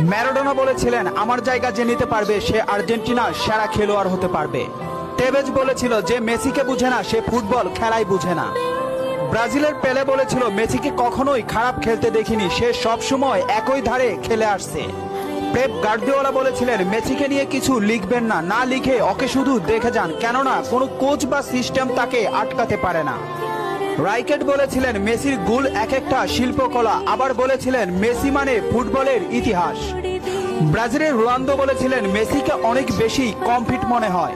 Maradona বলেছিলেন, আমার জায়গা যে নিতে পারবে সে আর্জেন্টিনার সেরা খেলোয়াড় হতে পারবে। টেভেজ বলেছিল, যে মেসিকে বুঝে না সে ফুটবল খেলাই বুঝে না। ব্রাজিলের পেলে বলেছিল, মেসিকে কখনোই খারাপ খেলতে দেখিনি, সে সবসময় একই ধারে খেলে আসছে। পেপ গার্দিওলা বলেছিলেন, মেসিকে নিয়ে কিছু লিখবেন না, না লিখে ওকে শুধু দেখে যান, কেননা কোনো কোচ বা সিস্টেম তাকে আটকাতে পারে না। রাইকেট বলেছিলেন, মেসির গোল এক একটা শিল্পকলা, আবার বলেছিলেন মেসি মানে ফুটবলের ইতিহাস। ব্রাজিলের রোনালদো বলেছিলেন, মেসিকে অনেক বেশি কমফিট মনে হয়।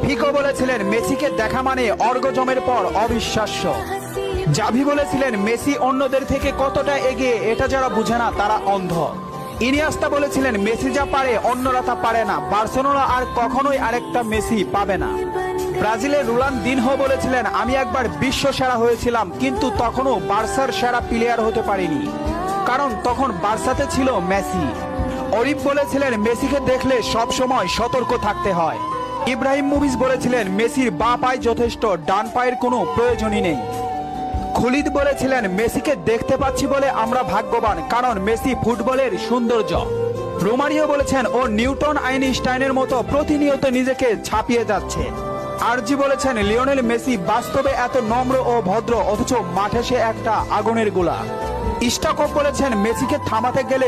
ফিকো বলেছিলেন, মেসিকে দেখা মানে অর্গজমের পর অবিশ্বাস্য। জাভি বলেছিলেন, মেসি অন্যদের থেকে কতটা এগিয়ে এটা যারা বুঝে না তারা অন্ধ। ইনিয়েস্তা বলেছিলেন, মেসি যা পারে অন্যরা তা পারে না, বার্সেলোনা আর কখনোই আরেকটা মেসি পাবে না। ব্রাজিলের রোনালদিনহো বলেছিলেন, আমি একবার বিশ্ব সেরা হয়েছিলাম, কিন্তু তখনও বার্সার সেরা প্লেয়ার হতে পারিনি, কারণ তখন বার্সাতে ছিল মেসি। অরিফ বলেছিলেন, মেসিকে দেখলে সব সময় সতর্ক থাকতে হয়। ইব্রাহিমোভিচ বলেছিলেন, মেসির বাঁ পায়ে যথেষ্ট, ডান পায়ের কোনো প্রয়োজনই নেই। খুলিদ বলেছিলেন, মেসিকে দেখতে পাচ্ছি বলে আমরা ভাগ্যবান, কারণ মেসি ফুটবলের সৌন্দর্য। রোমারিও বলেছেন, ও নিউটন আইনস্টাইনের মতো প্রতিনিয়ত নিজেকে ছাপিয়ে যাচ্ছে। আরজি বলেছেন, লিওনেল মেসি বাস্তবে এত নম্র ও ভদ্র, অথচ মাঠে সে একটা আগুনের গোলা। স্টাকপ বলেছেন, মেসিকে থামাতে গেলে